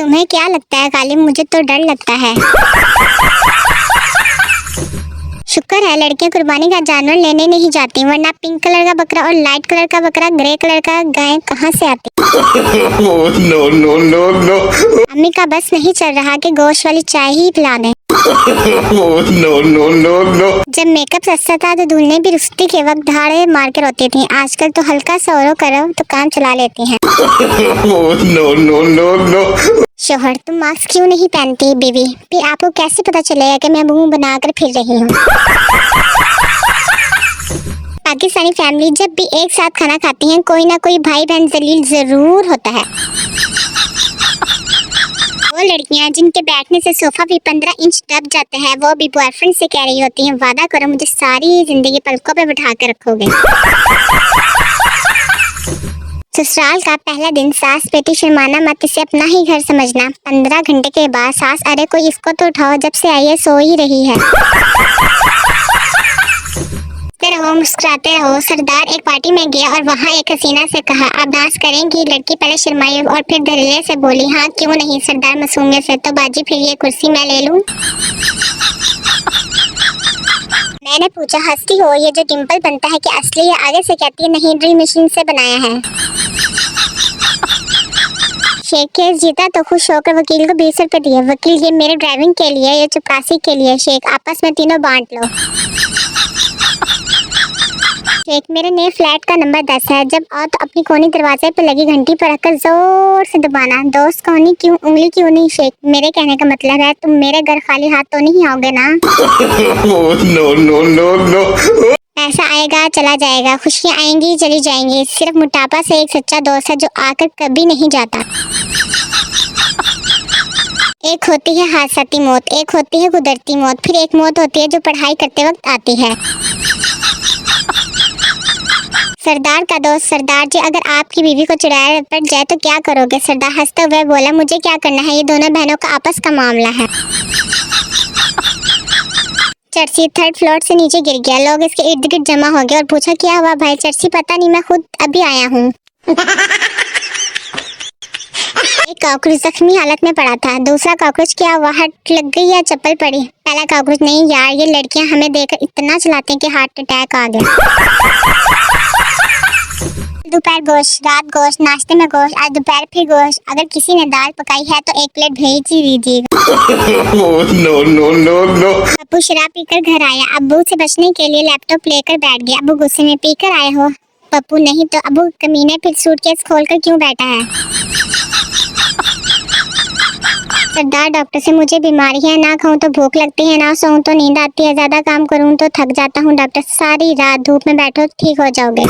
तुम्हें क्या लगता है गालिब? मुझे तो डर लगता है। शुक्र है लड़कियां कुर्बानी का जानवर लेने नहीं जाती, वरना पिंक कलर का बकरा और लाइट कलर का बकरा, ग्रे कलर का गाय कहाँ से आती। No no no no. अम्मी का बस नहीं चल रहा कि गोश्त वाली चाय ही पिला दें। No no no no. जब मेकअप सस्ता था तो दूल्हे भी रुस्ती के वक्त धाड़े मार के रोती थी। आजकल तो हल्का सा औरो करो तो काम चला लेती हैं। No no no no. शोहर, तुम मास्क क्यों नहीं पहनती? बीवी, फिर आपको कैसे पता चलेगा कि मैं मुंह बनाकर फिर रही हूँ? पाकिस्तानी फैमिली जब भी एक साथ खाना खाती हैं, कोई ना कोई भाई बहन जलील जरूर होता है। वो लड़कियां जिनके बैठने से सोफा भी 15 इंच दब जाता है, वो भी बॉयफ्रेंड से कह रही होती हैं, वादा करो मुझे सारी जिंदगी पलकों पे बिठा के रखोगे। ससुराल का पहला दिन, सास बेटी शर्माना मत, इसे अपना ही घर समझना। 15 घंटे के बाद सास, अरे कोई इसको तो उठाओ, जब से आई है सो ही रही है। रहो मुस्कुराते रहो। सरदार एक पार्टी में गया और वहाँ एक हसीना से कहा, आप डांस करेंगी? लड़की पहले शर्माई और फिर धैर्य से बोली, हाँ क्यों नहीं। सरदार मासूमियत से, तो बाजी फिर ये कुर्सी मैं ले लूं? मैंने पूछा, हंसती हो? ये जो डिम्पल बनता है कि असली है? आगे से कहती है, नहीं ड्रिल मशीन से बनाया है। शेख केस जीता तो खुश होकर वकील को 20 रुपए दिए। वकील, ये मेरे ड्राइविंग के लिए, ये चपरासी के लिए। शेख, आपस में तीनों बांट लो। शेख, मेरे नए फ्लैट का नंबर 10 है। जब आओ तो अपनी कोनी दरवाजे पर लगी घंटी पर रखकर जोर से दबाना। दोस्त कोनी क्यों, उंगली क्यों नहीं? शेख, मेरे कहने का मतलब है तुम मेरे घर खाली हाथ तो नहीं आओगे ना? No no no no. ऐसा आएगा चला जाएगा, खुशियाँ आएंगी चली जाएंगी। सिर्फ मोटापा से एक सच्चा दोस्त है जो आकर कभी नहीं जाता। एक होती है हादसाती मौत, एक होती है कुदरती मौत, फिर एक मौत होती है जो पढ़ाई करते वक्त आती है। सरदार का दोस्त, सरदार जी अगर आपकी बीवी को चिढ़ाया पड़ जाए तो क्या करोगे? सरदार हंसते हुए बोला, मुझे क्या करना है, ये दोनों बहनों का आपस का मामला है। चर्सी 3rd फ्लोर से नीचे गिर गया। लोग इसके इर्द गिर्द जमा हो गए और पूछा, क्या हुआ भाई? चर्सी, पता नहीं, मैं खुद अभी आया हूँ। एक कॉकरोच जख्मी हालत में पड़ा था। दूसरा कॉकरोच, क्या हुआ? हट लग गई या चप्पल पड़ी? पहला कॉकरोच, नहीं यार, ये लड़कियां हमें देखकर इतना चलाते हैं कि हार्ट अटैक आ गया। दोपहर गोश्त, रात गोश्त, नाश्ते में गोश्त, आज दोपहर फिर गोश्त। अगर किसी ने दाल पकाई है तो 1 प्लेट भेज ही दीजिएगा। No no no no. अब्बू शराब पीकर घर आया। अब्बू से बचने के लिए लैपटॉप लेकर बैठ गया। अब्बू गुस्से में, पीकर आए हो? पप्पू, नहीं तो। अब्बू कमीने, फिर सूटकेस खोलकर क्यों बैठा है? सरदार डॉक्टर से, मुझे बीमारी है, ना खाऊं तो भूख लगती है, ना सोऊं तो नींद आती है, ज्यादा काम करूं तो थक जाता हूं। डॉक्टर, सारी रात धूप में बैठो ठीक हो जाओगे।